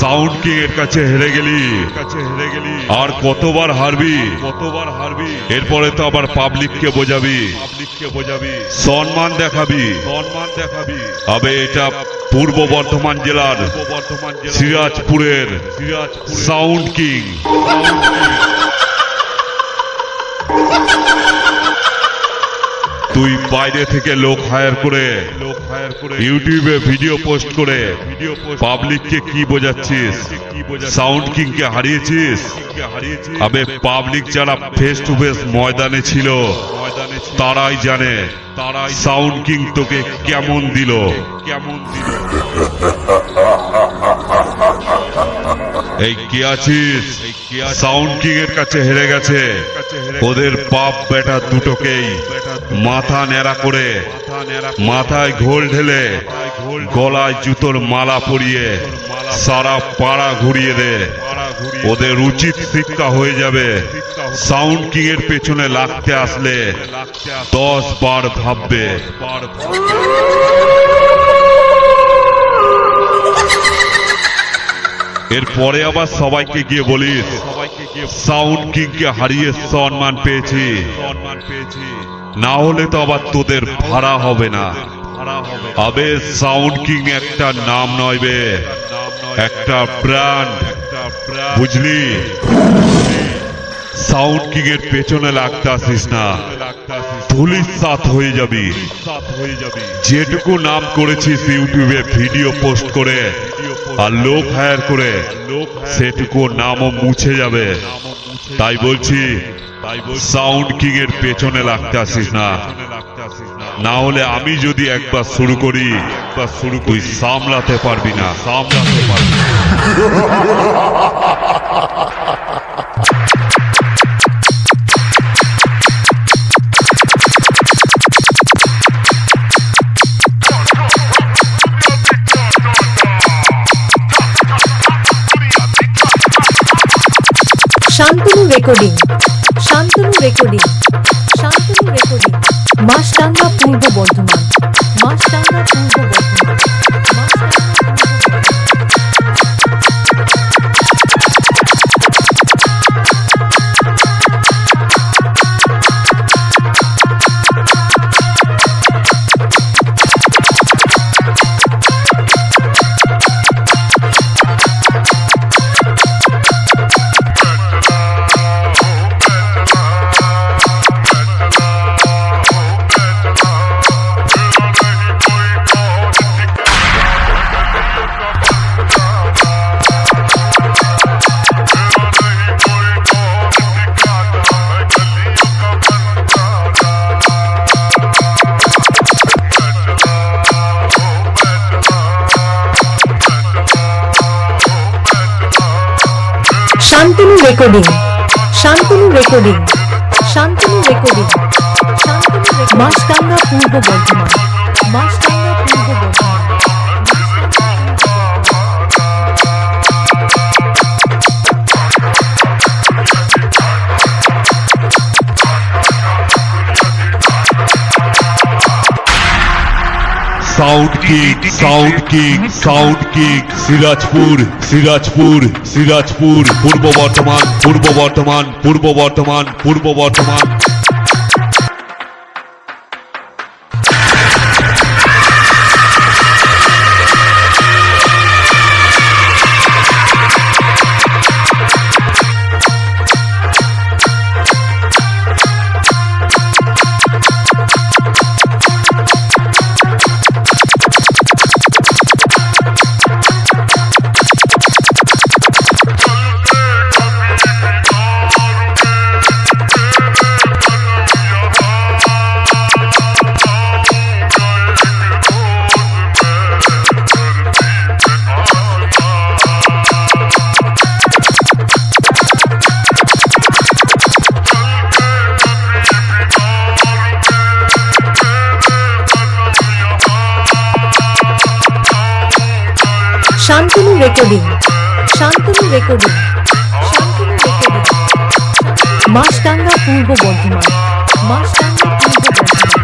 Sound king এর কাছে হেরে গেলি আর কতবার হারবি এরপরে তো আবার পাবলিককে বোঝাবি সম্মান দেখাবি তবে এটা পূর্ব বর্ধমান জেলার সিরাজপুরের সাউন্ড কিং। তুই বাইরে থেকে লোক হায়ার করে ইউটিউবে ভিডিও পোস্ট করে পাবলিককে কি বোঝাচ্ছিস? সাউন্ড কিং কে হারিয়েছিস। আবে পাবলিক যারা ফেস টু ফেস ময়দানে ছিল তারাই জানে সাউন্ড কিং তোকে কেমন দিল। এই কে আছিস? সাউন্ড কিং এর কাছে হেরে গেছে। ওদের বাপ বেটা দুটোকেই মাথা ন্যাড়া করে মাথায় ঘোল ঢেলে গলায় জুতোর মালা পরিয়ে সারা পাড়া ঘুরিয়ে দে। ওদের উচিত শিক্ষা হয়ে যাবে সাউন্ড কিং এর পেছনে লাগতে আসলে 10 বার ভাববে। এরপরে আবার সবাইকে গিয়ে বলিস সাউন্ড কিং কে হারিয়ে সম্মান পেয়েছি, না হলে তো আবার তোদের ভাড়া হবে না। আবে সাউন্ড কিং একটা নাম নয় বে, একটা ব্র্যান্ড, বুঝলি? সাউন্ড কিং এর পেছনে লাগতে আসিস না, ধুলিসাৎ হয়ে যাবি। যেটুকু নাম করেছিস ইউটিউবে ভিডিও পোস্ট করে আর লোক হায়ার করে সেটুকু নামও মুছে যাবে। তাই বলছি সাউন্ড কিং এর পেছনে লাগতে আসিস না, না হলে আমি যদি একবার শুরু করি তুই সামলাতে পারবি না। শান্তনু রেকর্ডিং, মাছরাঙা পূর্ব বর্ধমান, শান্তনু রেকর্ডিং, মাছরাঙা পূর্ব বর্ধমান, সাউন্ড কিং সিরাজপুর পূর্ব বর্ধমান। শান্তনু রেকর্ডিং, মাছরাঙা পূর্ব বর্ধমান। মাছরাঙা পূর্ব বর্ধমান।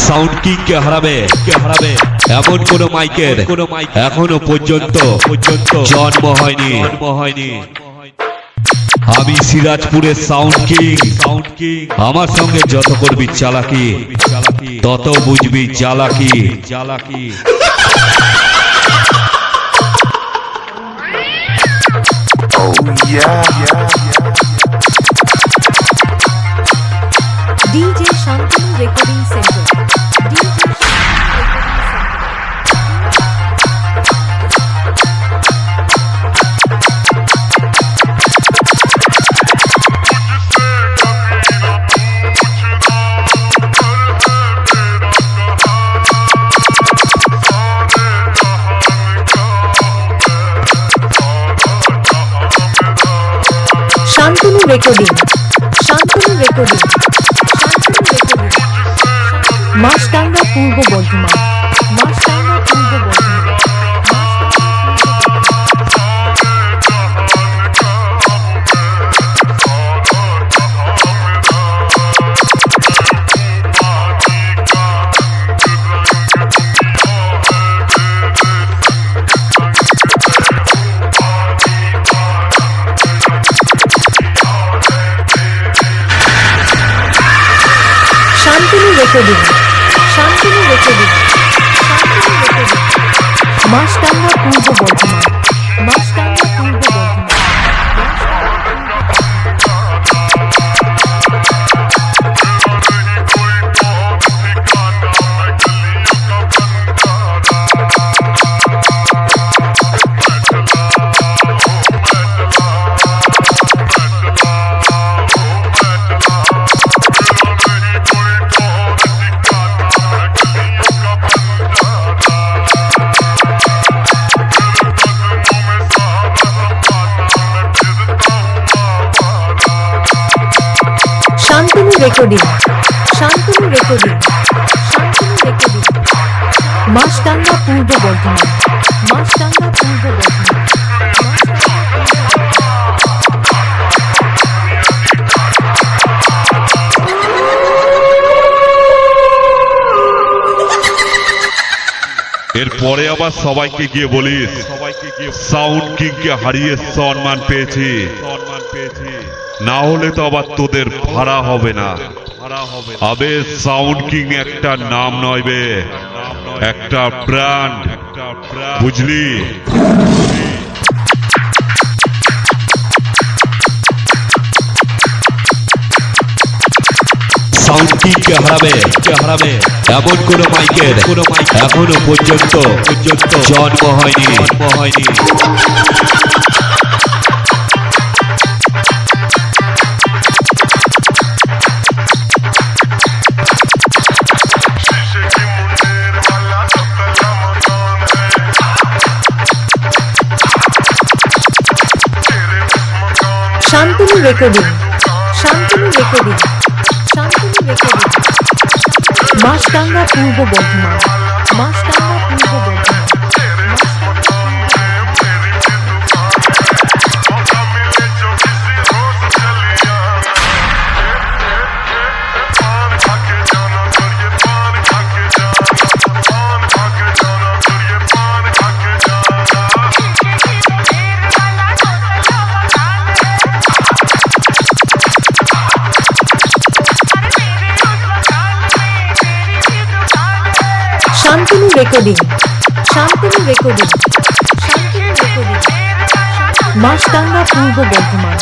সাউন্ড কিং কে হারাবে এমন কোন মাইকের এখনো পর্যন্ত জন্ম হয়নি। আমি সিরাজপুরের সাউন্ড কিং। আমার সঙ্গে যত করবি চালাকি তত বুঝবি চালাকি। DJ Shantanu recording centre. Shantanu recording. মাছরাঙা পূর্ব বর্ধমান। শান্তনু রেকর্ডিং। মাছরাঙা পূর্ব বর্ধমান। শান্তনু রেকর্ডিং। মাছরাঙা পূর্ব বর্ধমান। এরপরে আবার সবাইকে গিয়ে বলিস সাউন্ড কিং কে হারিয়ে সম্মান পেয়েছি, না হলে তো আবার তোদের ভাড়া হবে না। আবে সাউন্ড কিং একটা নাম নয় বে, একটা ব্র্যান্ড, বুঝলি? সাউন্ড কিং কে হারাবে এমন কোন মাইকের এখনো পর্যন্ত জন্ম হয়নি। শান্তনু রেকর্ডিং। মাছরাঙা পূর্ব বর্ধমান। শান্তনু রেকর্ডিং। মাছরাঙা পূর্ব বর্ধমান।